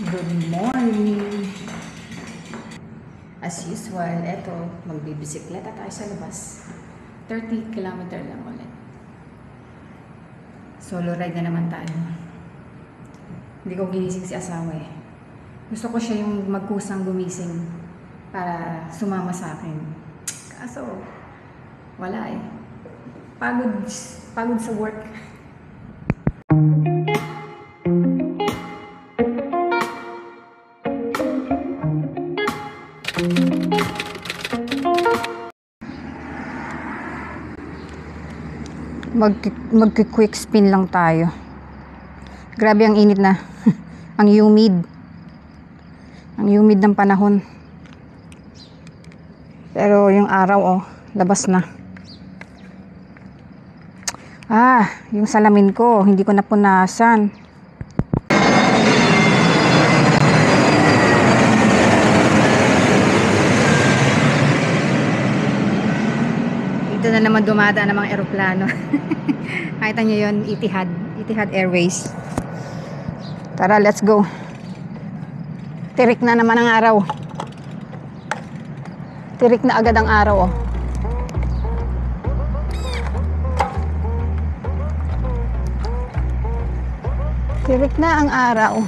Good morning! As usual, eto, magbibisikleta tayo sa labas. 30 kilometer lang ulit. Solo ride na naman tayo. Hindi ko ginising si asawa eh. Gusto ko siya yung magkusang gumising para sumama sa akin. Kaso, wala eh. Pagod sa work. Mag-quick spin lang tayo. Grabe ang init na. Ang humid. Ang humid ng panahon. Pero yung araw, oh, labas na. Yung salamin ko, hindi ko napunasan. Dito na naman dumadaan ng mga eroplano. Nakita nyo yun, Etihad Airways. Tara, let's go. Tirik na naman ang araw. Tirik na agad ang araw, oh. Tirik na ang araw.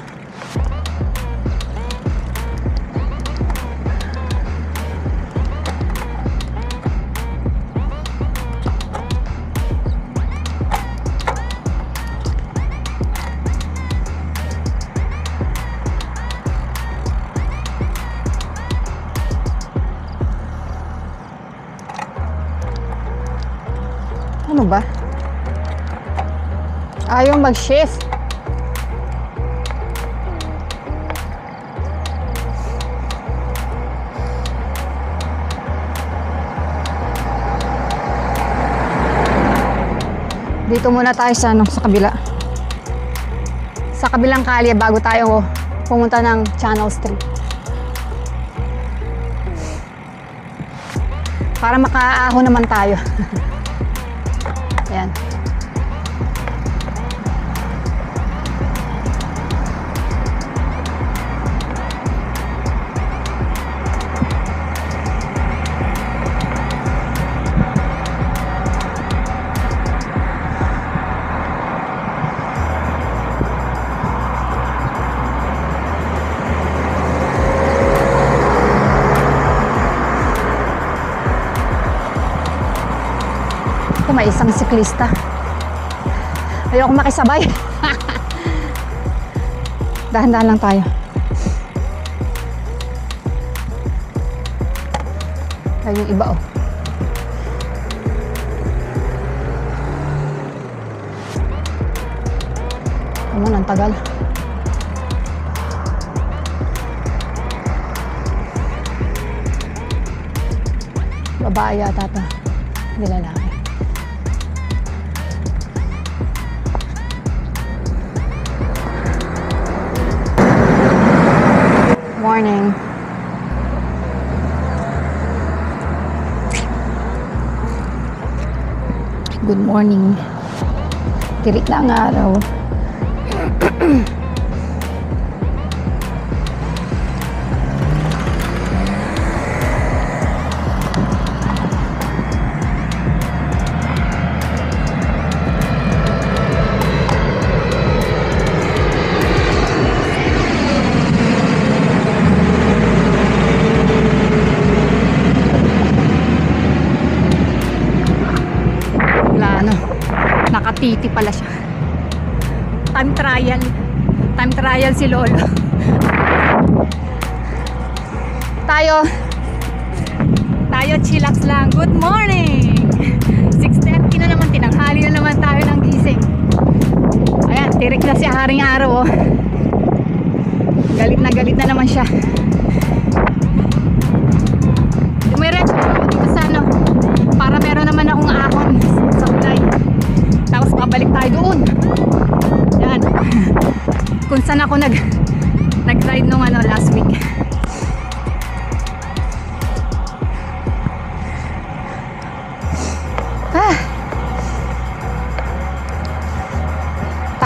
Ano ba? Ayaw mag-shift. Dito muna tayo sa kabila. Sa kabilang kalye bago tayo pumunta ng Channel Street. Para makaahon naman tayo. Ayan. May isang siklista. Ayoko makisabay. Dahan-dahan lang tayo. Ayun yung iba, oh. Naman, ang tagal. Babae yata ito. Hindi lalaki. Morning. Good morning. Tirik na ang araw. Nakatiti pala siya. Time trial si Lolo. Tayo chillax lang. Good morning. 6:30 na naman, tinanghali na naman tayo ng gising. Ayan, tirik na si Haring Araw, oh. Galit na naman siya. Dumiretso ako dito sa para meron naman akong ahon sa kulay. Tapos pabalik tayo doon. Yan. Kung saan ako nag-ride nung last week.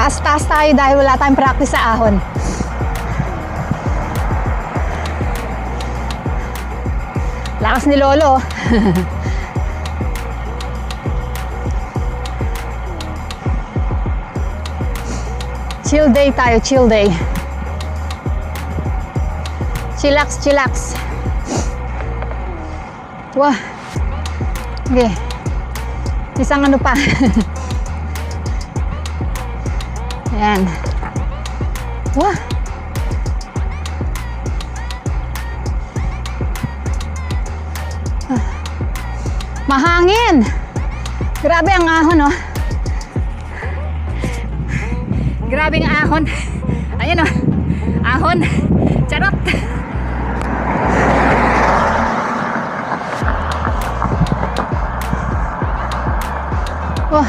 Taas tayo dahil wala tayong practice sa ahon. Lakas ni Lolo. Chill day tayo, chill day. Chillax, chillax. Wah. Okay. Isang ano pa. Ayan. Wah. Mahangin. Grabe ang ahon, oh. Grabe ang ahon. Ayan, oh. Ahon. Charot. Oh.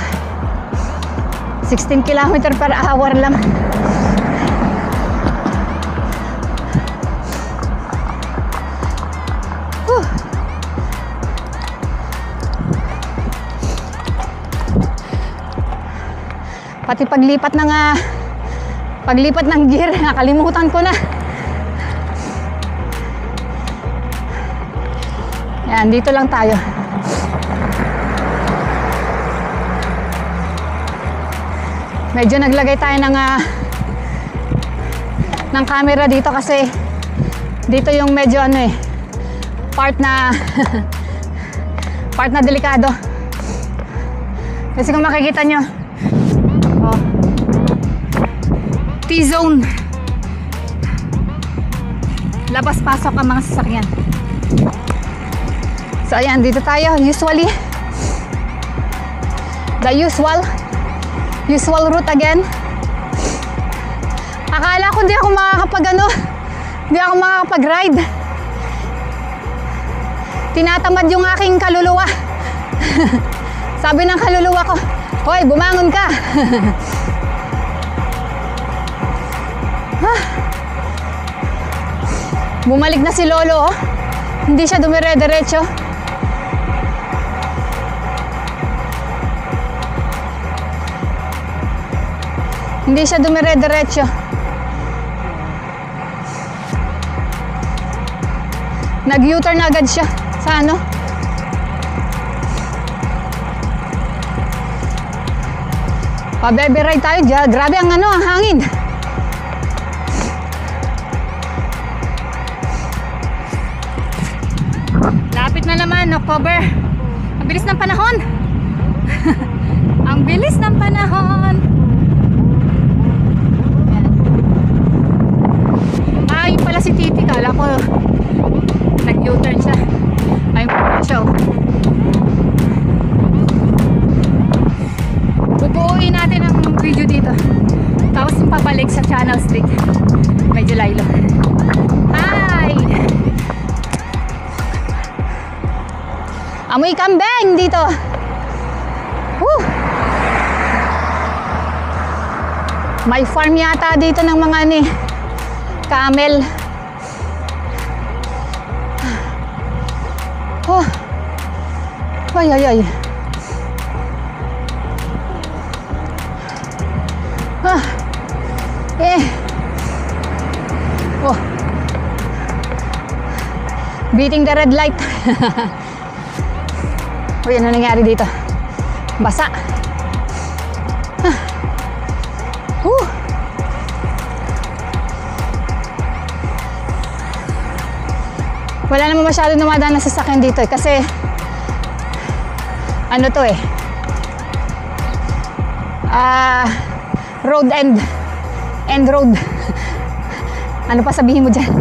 16 km per hour lang. Pati paglipat ng gear, nakalimutan ko na. Yan, dito lang tayo. Medyo naglagay tayo ng camera dito kasi dito yung medyo ano eh, part na delikado. Kasi kung makikita nyo, oh, T-zone, labas-pasok ang mga sasakyan. So ayan, dito tayo. Usually the usual route again. Akala ko hindi ako makakapag-ride. Tinatamad yung aking kaluluwa. Sabi ng kaluluwa ko, hoy, bumangon ka. Bumalik na si Lolo, oh. Hindi siya dumire-diretso. Hindi siya dumire-diretso. Nag-U-turn agad siya sa ano. Pa-baby ride tayo dyan. Grabe ang ano, ang hangin. Lapit na naman, October. Ang bilis ng panahon. Ang bilis ng panahon. Ayun pala si Titi. Kala ko nag-U-turn siya. Ayun pala siya, oh. Bubuuin natin ang video dito. Tapos pabalik sa Channel Street. Medyo laylo. Hi! Amoy kambing dito. Woo! May farm yata dito ng mga camel. Oh. Ay, ay, ay. Ah. Oh. Beating the red light. Uy, ano nangyari dito? Basa. Wala naman masyado dumadaan na sasakyan dito eh, kasi ano to eh, road end road. Ano pa sabihin mo dyan?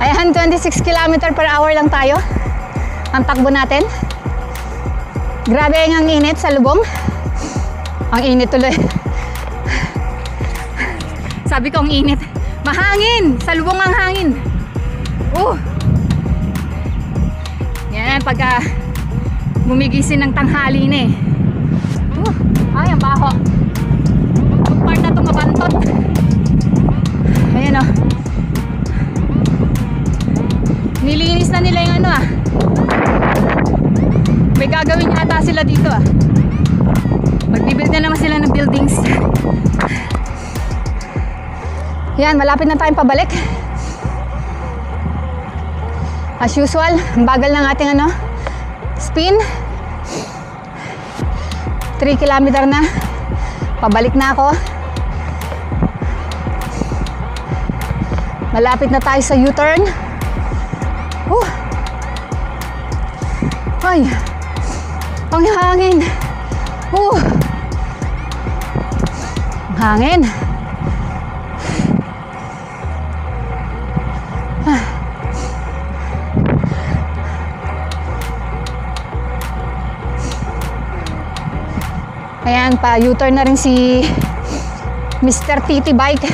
Ayan, 26 km per hour lang tayo ang takbo natin. Grabe ang init sa lubong. Ang init tuloy. Sabi ko ang init. Mahangin! Sa lubong ang hangin. Yan, pagka gumigising ng tanghali na eh. Ay, ang baho. Yung part na ito mabantot. Ayan, oh. Nilinis na nila yung ano, ah. May gagawin yata sila dito, ah. Magbibuild na naman sila ng buildings. Yan, malapit na tayong pabalik. As usual, ang bagal ng ating ano, spin. 3 kilometer na. Pabalik na ako. Malapit na tayo sa U-turn. Ay, ang hangin. Ang hangin. Ayan, pa U-turn na rin si Mr. TT Bike.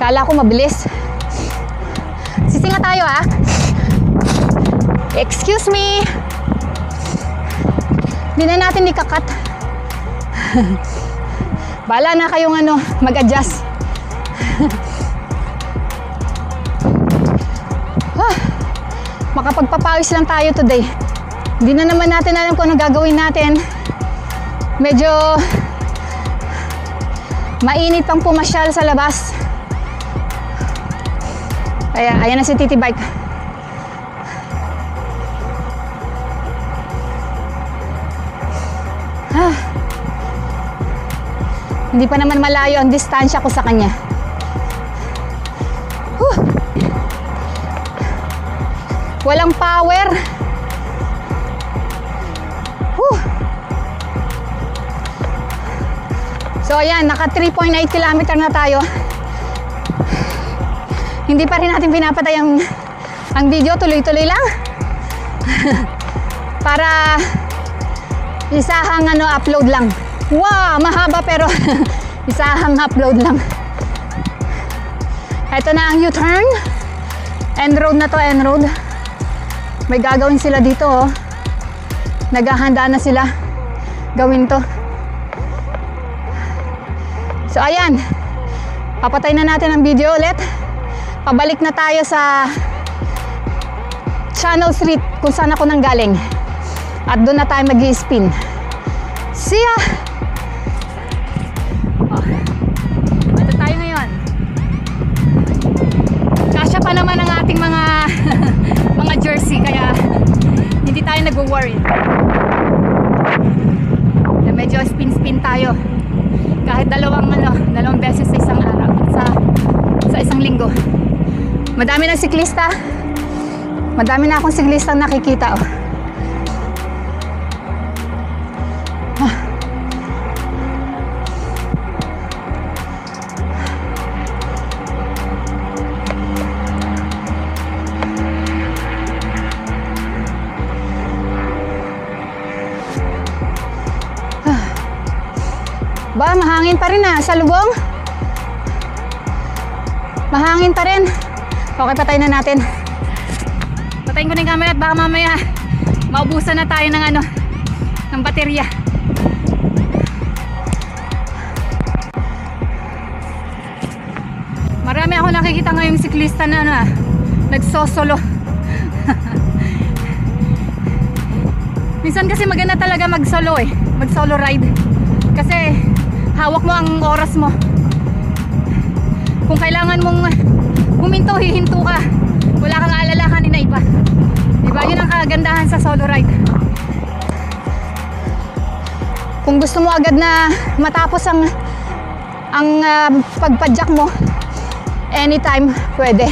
Kala ko mabilis. Sisinga tayo ha. Excuse me. Hindi na natin ikakat. Bahala na kayong ano, mag-adjust. Makapagpapawis lang tayo today. Hindi na naman natin alam kung ano gagawin natin. Medyo mainit pang pumasyal sa labas. Ayan na si TT Bike. Hindi pa naman malayo ang distansya ko sa kanya. Walang power. So ayan, naka 3.8 kilometer na tayo. Hindi pa rin natin pinapatay ang video, tuloy-tuloy lang. Para isahang ano, upload lang. Wow, mahaba pero isahang upload lang. Ito na ang U-turn. End road na to, end road. May gagawin sila dito, oh. Naghahanda na sila gawin to. So ayan, papatay na natin ang video ulit. Pabalik na tayo sa Channel Street kung saan ako nanggaling. At doon na tayo mag-i-spin. See ya! Ito tayo ngayon. Kasya pa naman ang ating mga mga jersey, kaya hindi tayo nag-worry. Medyo spin-spin tayo. Kahit dalawang beses sa isang araw, sa isang linggo. Madami ng siklista. Madami na akong siklistang nakikita, oh. Ba, mahangin pa rin sa lubong. Mahangin pa rin. Okay, patayin na natin. Patayin ko na yung camera at baka mamaya maubusan na tayo ng baterya. Marami ako nakikita ngayong siklista na nagsosolo. Minsan kasi maganda talaga mag-solo mag-solo ride. Kasi hawak mo ang oras mo. Kung kailangan mong huminto, hihinto ka. Wala kang aalalahanin na iba. Diba? Yun ang kagandahan sa solo ride. Kung gusto mo agad na matapos ang pagpadyak mo, anytime, pwede.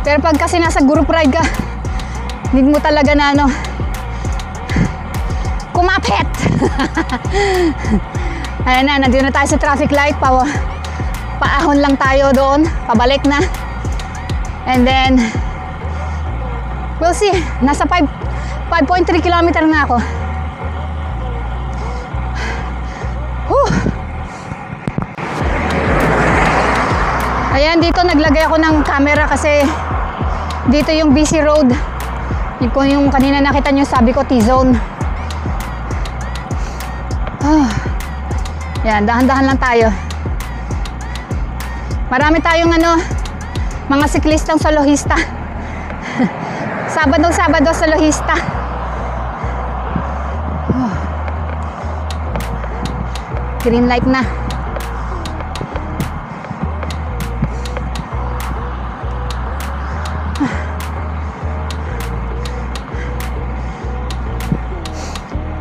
Pero pag kasi nasa group ride ka, need mo talaga na kumapit. Ayan na, nandito na tayo sa traffic light. Paahon lang tayo doon, pabalik na. And then we'll see. Nasa 5.3 kilometer na ako. Ayan, dito naglagay ako ng camera kasi dito yung busy road. Yung kanina nakita nyo, sabi ko T-zone. Yan, dahan-dahan lang tayo. Marami tayong mga siklistang solohista. Sabado solohista. Green light na.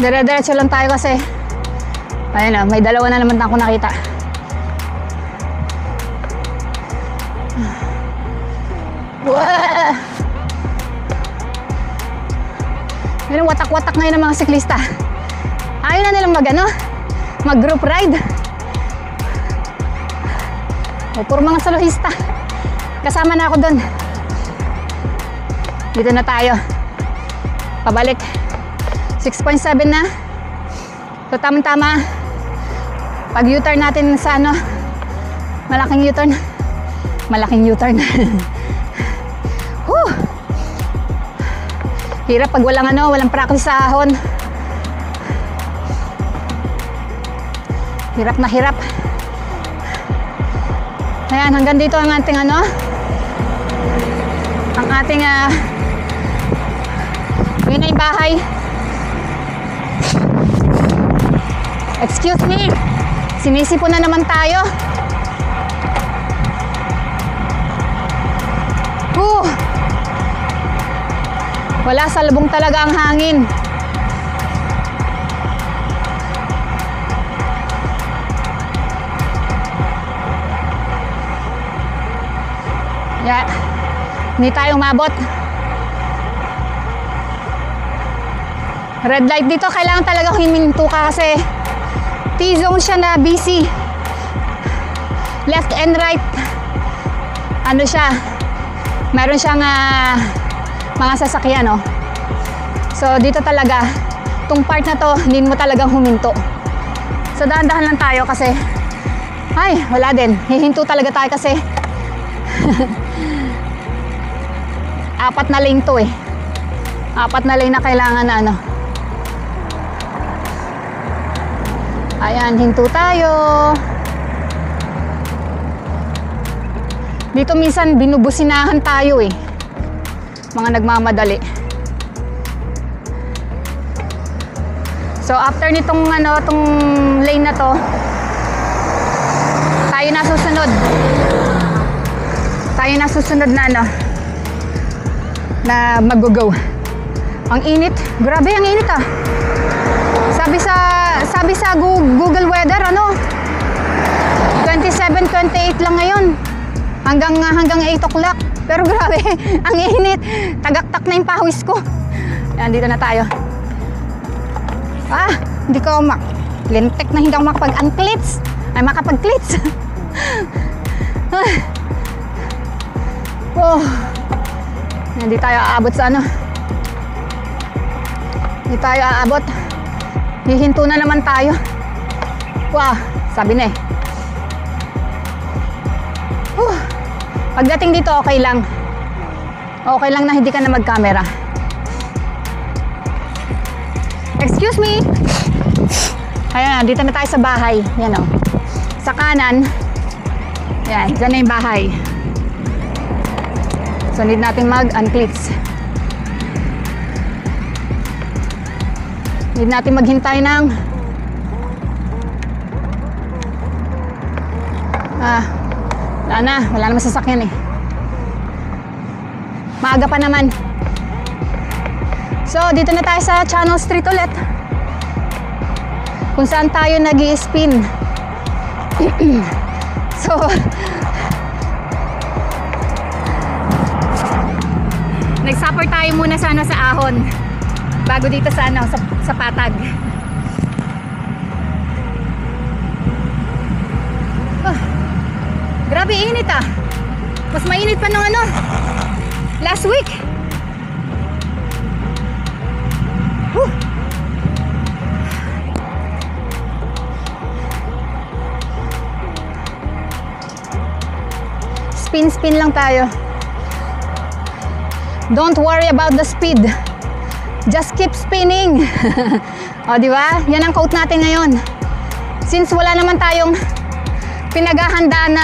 Dire-diretso lang tayo kasi ayun na, may dalawa na naman ako nakita. Wow! Ngayon, watak-watak ngayon ng mga siklista. Ayaw na nilang mag group ride. O, puro mga soloista. Kasama na ako doon. Dito na tayo. Pabalik. 6.7 na. So, tama-tama. Pag U-turn natin sa malaking U-turn. Malaking U-turn. Whew! Hirap pag walang practice sa ahon. Hirap na hirap. Ayan, hanggang dito ang ating ang ating yun na yung bahay. Excuse me, sinisipo na naman tayo. Wala, salubong talaga ang hangin. Yeah. Hindi tayo umabot. Red light dito, kailangan talaga huminto ka kasi T-zone siya na busy. Left and right. Siya? Meron siyang mga sasakyan, no? So, dito talaga, tong part na to, hindi mo talagang huminto. So, dahan-dahan lang tayo kasi, ay, wala din. Hihinto talaga tayo kasi, 4 na lane to eh. 4 na lane na kailangan na Ayan, hinto tayo. Dito minsan binubusinahan tayo eh. Mga nagmamadali. So after nitong tong lane na to, tayo na susunod. Tayo na susunod na na mag-go. Ang init. Grabe ang init ah. Sabi sa Google Weather 27, 28 lang ngayon. Hanggang 8 o'clock. Pero grabe, ang init. Tagaktak na yung pawis ko. Yan, dito na tayo. Hindi ko lintek na hindi ako makapag-unclits. Ay, makapag-clits. Hindi tayo aabot sa Hindi tayo aabot. Hihinto na naman tayo. Wow, sabi na eh. Pagdating dito, okay lang. Okay lang na hindi ka na mag-camera. Excuse me. Ayan, dito na tayo sa bahay. Yan o. Sa kanan. Yan, dyan na yung bahay. So, need natin mag-unclits. Need natin maghintay ng wala naman sasakyan eh. Maaga pa naman. So, dito na tayo sa Channel Street ulit. Kung saan tayo nag-i-spin. So, nag-supper tayo muna sa ahon. Bago dito sa sa patag. Grabe init ah. Mas mainit pa nung last week. Spin lang tayo. Don't worry about the speed. Just keep spinning. O, di ba? Yan ang quote natin ngayon. Since wala naman tayong pinaghahandaan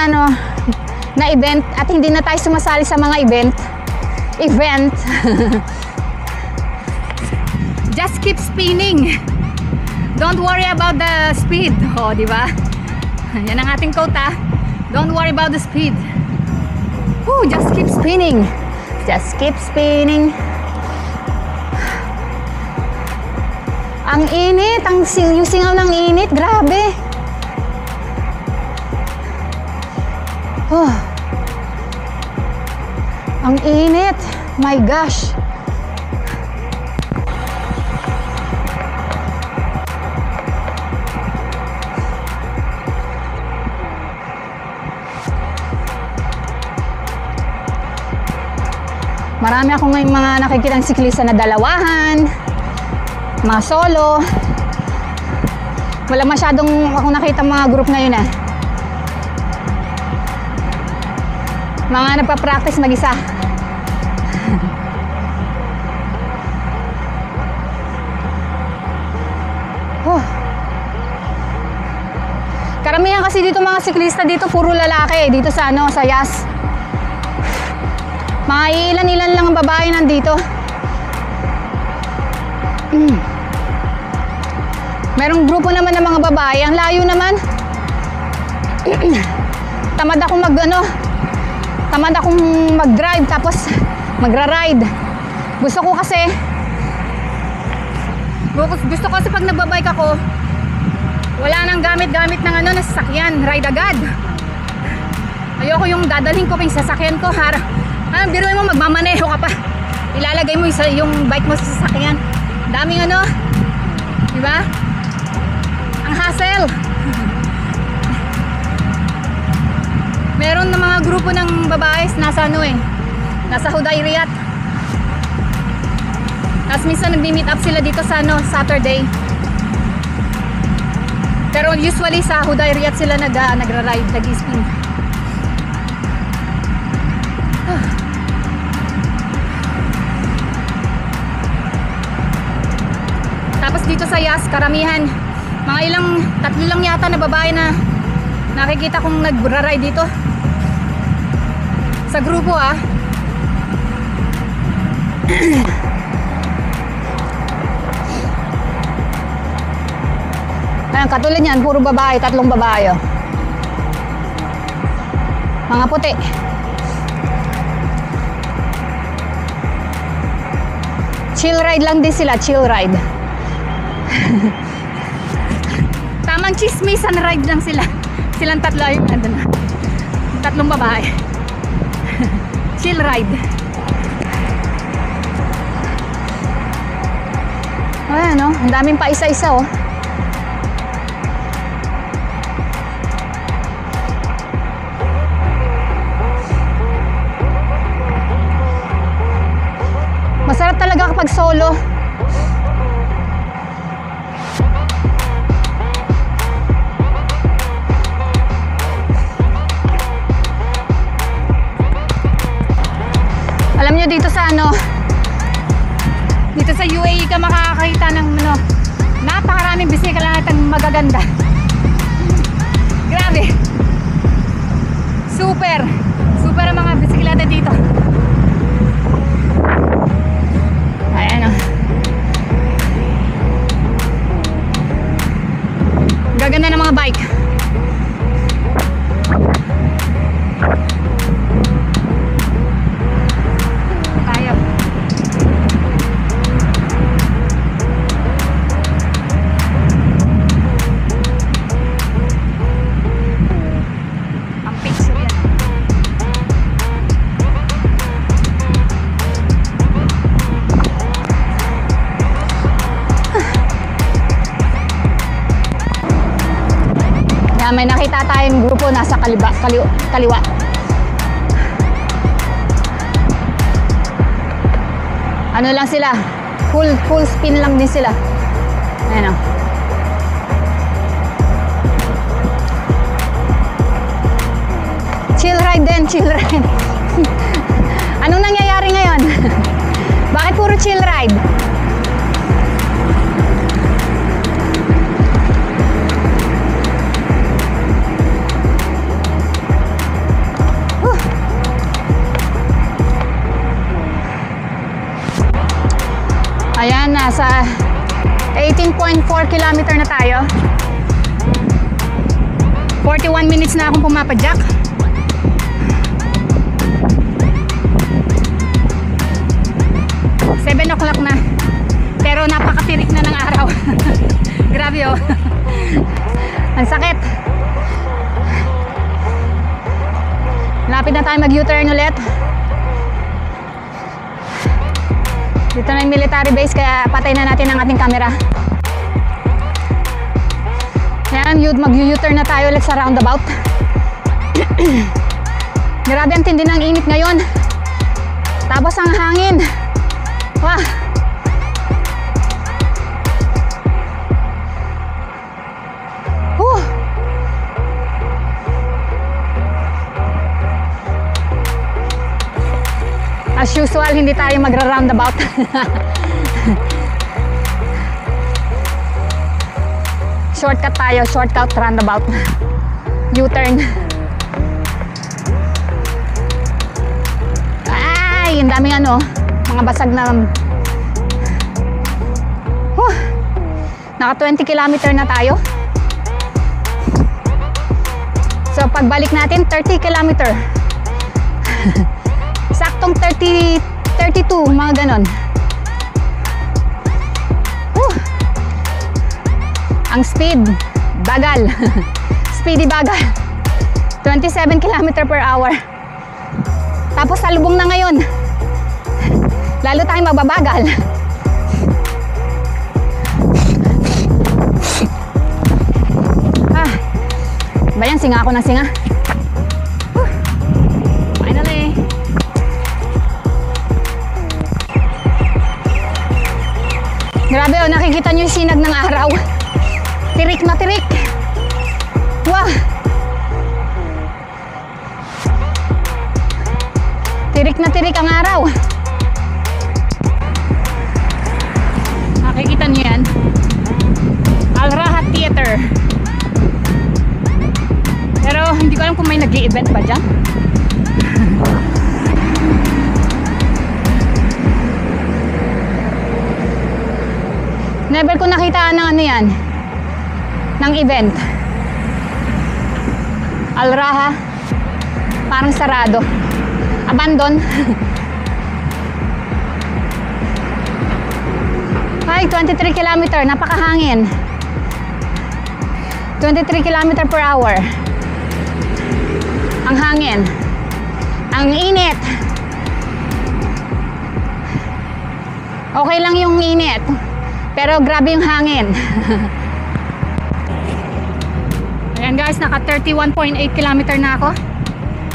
na event at hindi na tayo sumasali sa mga event. Just keep spinning. Don't worry about the speed. O, di ba? Yan ang ating quote ah. Don't worry about the speed. Just keep spinning. Just keep spinning. Ang init, yung singaw ng init, grabe. Oh. Ang init, my gosh. Marami akong ngayong mga nakikitang siklista na dalawahan, mga solo. Wala masyadong akong nakita mga group ngayon eh. Mga nagpa-practice mag-isa. Karamihan kasi dito mga siklista dito puro lalaki dito sa sa Yas. Mga ilan-ilan lang ang babae nandito. Merong grupo naman ng mga babae. Ang layo naman. Tamad akong tamad akong mag-drive tapos magra-ride. Gusto ko kasi pag nagbabike ako, wala nang gamit-gamit ng na sasakyan. Ride agad. Ayoko yung dadalhin ko pa yung sasakyan ko. Biruin mo, magmamaneho ka pa. Ilalagay mo yung bike mo sa sasakyan. Daming diba? Ang hassle. Meron na mga grupo ng babae nasa nasa Hudayriyat. Tapos minsan nagmi-meet up sila dito sa Saturday. Pero usually sa Hudayriyat sila nagra-ride, nag-spin. Tapos dito sa Yas, karamihan, mga tatlo lang yata na babae na nakikita kong nagra-ride dito. Sa grupo Ayan, katulad yan, puro babae, tatlong babae. Mga puti. Chill ride lang din sila, chill ride. Tamang chismisan ride lang sila. Silang tatlo yung tatlong babae. Chill ride. Ayan ang daming pa isa-isa Masarap talaga kapag solo. Alam nyo dito sa dito sa UAE ka makakakita ng napakaraming bisikleta magaganda. Grabe. Super ang mga bisikleta dito. Ayan gaganda ng mga bike. May nakita tayong grupo nasa kaliwa. Ano lang sila? Full spin lang din sila. Ayan Chill ride din, chill ride. Anong nangyayari ngayon? Bakit puro chill ride? Ayan, nasa 18.4 kilometer na tayo. 41 minutes na akong pumapadyak. O'clock na. Pero napakatirik na ng araw. Grabe oh. Ang sakit. Lapit na tayo mag-U-turn ulit. Dito na yung military base, kaya patay na natin ang ating camera. Yan, mag-U-turn na tayo ulit sa roundabout. Grabe ang tindi ng init ngayon. Tapos ang hangin. Wah! As usual, hindi tayo magra-roundabout. Shortcut tayo, shortcut roundabout. U-turn. Ay, ang daming ano, mga basag na. Naka 20 kilometer na tayo. So pagbalik natin, 30 kilometer. Saktong 32, mga ganon. Ang speed, bagal. Speedy bagal. 27 km/h. Tapos salubong na ngayon. Lalo tayong magbabagal. Bayan, singa ako ng singa. Finally. Grabe oh, nakikita nyo yung sinag ng araw. Tirik na tirik. Wow. Tirik na tirik ang araw. Nakikita nyo yan. Al Rahat Theater. Pero hindi ko alam kung may nag-i-event ba dyan. Never ko nakita ng ano yan, ng event. Al Raha, parang sarado, abandon. Ay, 23 km, napakahangin. 23 km/h. Ang hangin, ang init. Okay lang yung init, pero grabe yung hangin. Ayan guys, naka 31.8 km na ako.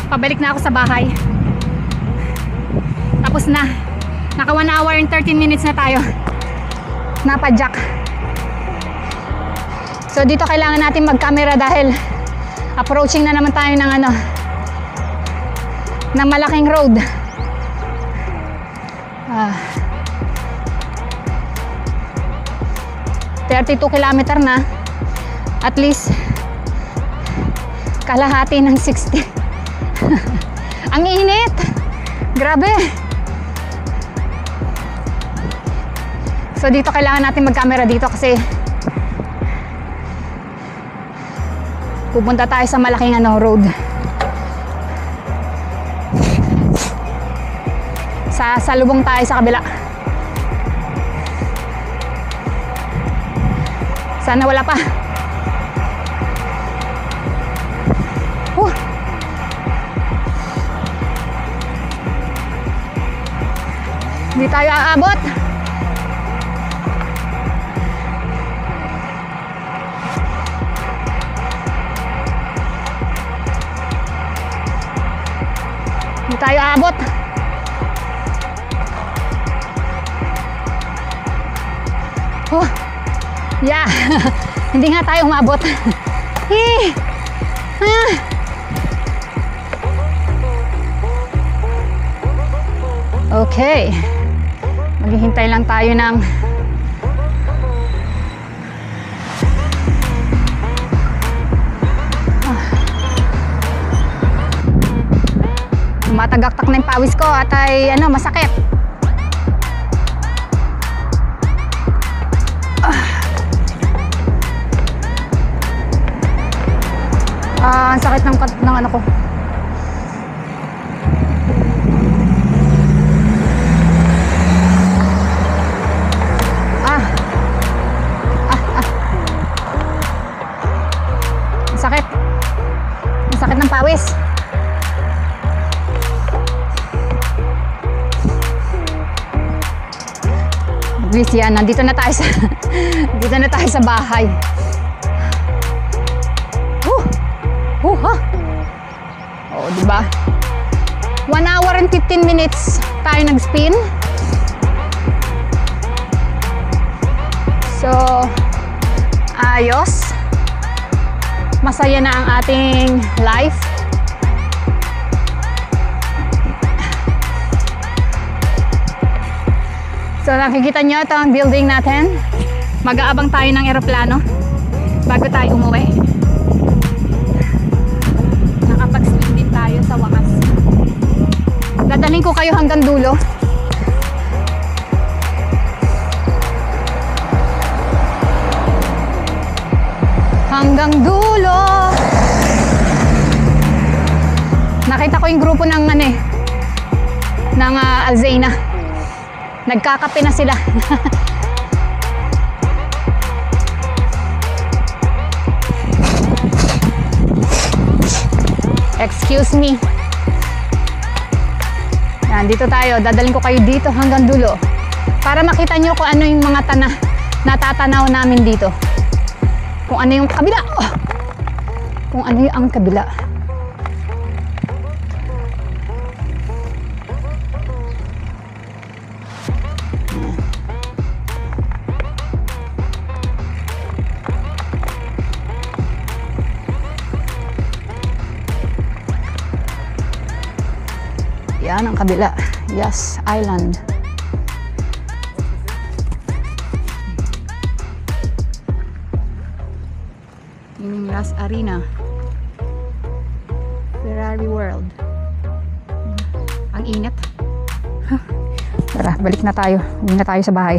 Pabalik na ako sa bahay. Tapos na. Naka 1 hour and 13 minutes na tayo. Napadyak. So dito kailangan natin mag-camera dahil approaching na naman tayo ng ano, ng malaking road. 32 kilometer na. At least kalahati ng 60. Ang init. Grabe. So dito kailangan natin mag-camera dito kasi pupunta tayo sa malaking ano, road. Salubong tayo sa kabila. Sana wala pa. Hindi tayo aabot. Hindi tayo aabot. Yeah. Hindi nga tayo umabot. Okay. Maghihintay lang tayo ng matagaktak na yung pawis ko at ay ano, masakit. Ang sakit ng ano ko. Ang sakit ng pawis. Bilis yan. Nandito na tayo sa dito na tayo sa bahay. Ha? Oo, diba? 1 hour and 15 minutes tayo nag-spin. So, ayos. Masaya na ang ating life. So, nakikita nyo ito ang building natin. Mag-aabang tayo ng eroplano bago tayo umuwi. Nakapag-swim din tayo sa wakas. Dadalhin ko kayo hanggang dulo. Hanggang dulo. Nakita ko yung grupo ng Alzena. Nagkakape na sila. Excuse me. Yan, dito tayo. Dadalhin ko kayo dito hanggang dulo. Para makita nyo kung ano yung mga natatanaw namin dito. Kung ano yung kabila. Oh! Kung ano yung ang kabila. Yan ang kabila. Yas Island. Yung Yas Arena. Ferrari World. Ang init. Tara, balik na tayo. Uwi na tayo sa bahay.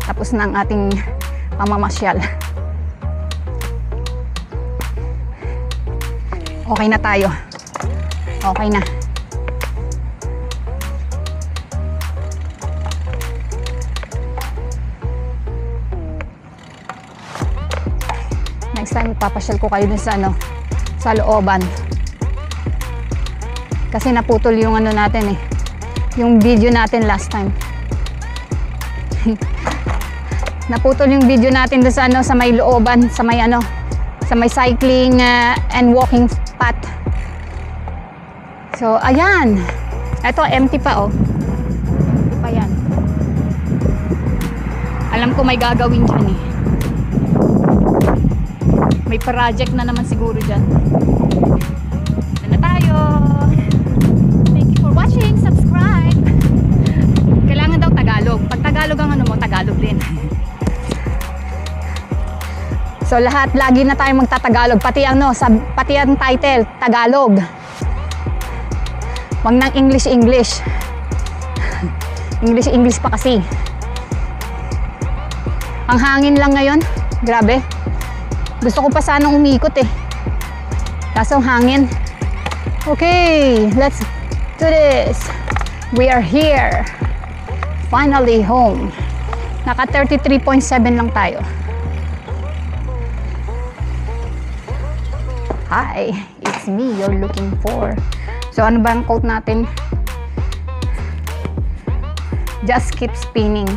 Tapos na ang ating pamamasyal. Okay na tayo. Okay na. Next time, ipapasyal ko kayo dun sa looban. Kasi naputol yung natin eh. Yung video natin last time. Naputol yung video natin dun sa may looban, sa may cycling and walking path. So, ayan. Ito, empty pa oh. Empty pa yan. Alam ko may gagawin dyan eh. May project na naman siguro dyan. Ito na tayo. Thank you for watching. Subscribe. Kailangan daw Tagalog. Pag Tagalog ang Tagalog din. So lahat, lagi na tayong magtatagalog. Pati pati ang title, Tagalog. Wag nang English. English pa kasi. Ang hangin lang ngayon. Grabe. Gusto ko pa sanang umikot eh. Kaso hangin. Okay, let's do this. We are here. Finally home. Naka 33.7 lang tayo. Hi, it's me you're looking for. So ano ba ang quote natin? Just keep spinning.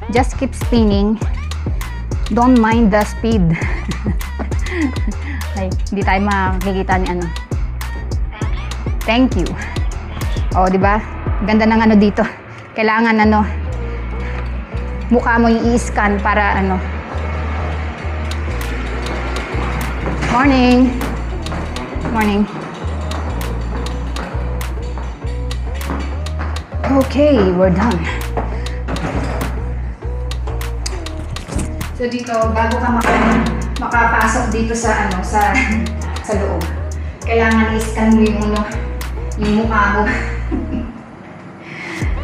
Just keep spinning. Don't mind the speed. Ay, hindi tayo makikita ni Thank you. Oh, di ba? Ganda ng dito. Kailangan mukha mo i-scan para Morning. Morning. Okay, we're done. So dito, bago ka makapasok dito sa loob, kailangan i-scan mo yung mukha mo.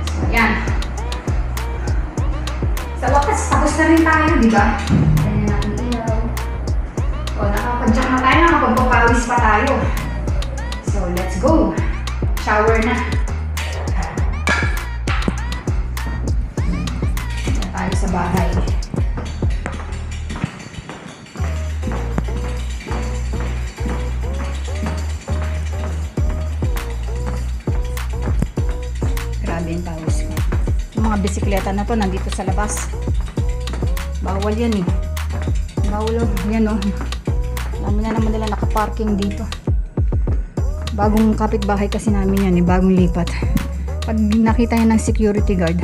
So, yan. Sa wakas, tapos na rin tayo, di ba? Ganyan natin ilaw. O, nakapag-check na tayo, nakapagpapawis pa tayo. So, let's go. Shower na. Tayo sa bahay. mga bisikleta na to nandito sa labas. Bawal yan eh. Bawal yan oh. Dami na naman nila nakaparking dito. Bagong kapitbahay kasi namin yan eh. Bagong lipat. Pag nakita yan ng security guard,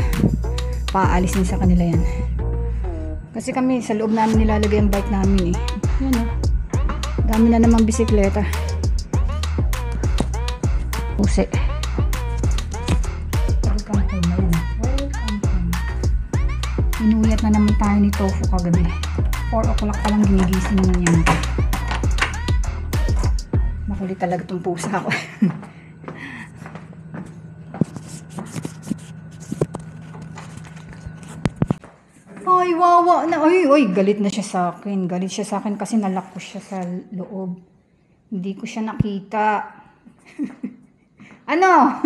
paalis din sa kanila yan. Kasi kami sa loob namin nilalagay ang bike namin eh. Yan oh. Dami na namang bisikleta. Pusi. Welcome home na yun. Welcome home. Inuyat na naman tayo ni Tofu kagabi. 4 o'clock pa lang ginigising na niya. Makulit talaga itong pusa ko. Ay, wawa na. Ay, galit na siya sa akin. Galit siya sa akin kasi nalock ko siya sa loob. Hindi ko siya nakita. Ano?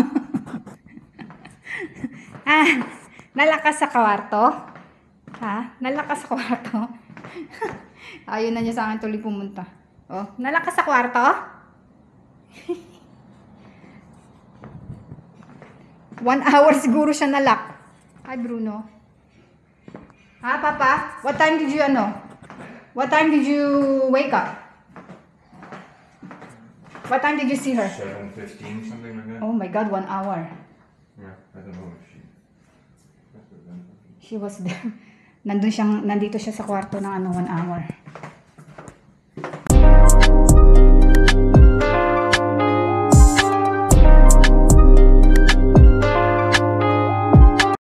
Nalakas sa kwarto? Ha? Nalakas sa kwarto? Ayun na niya sa akin tuloy pumunta. Oh, nalakas sa kwarto? 1 hour siguro siya nalock. Hi, Bruno. Ha, Papa? What time did you, What time did you wake up? What time did you see her? 7:15, something like that. Oh my God, 1 hour. Yeah, I don't know if she. She was there. Nandito siya sa kwarto ng 1 hour.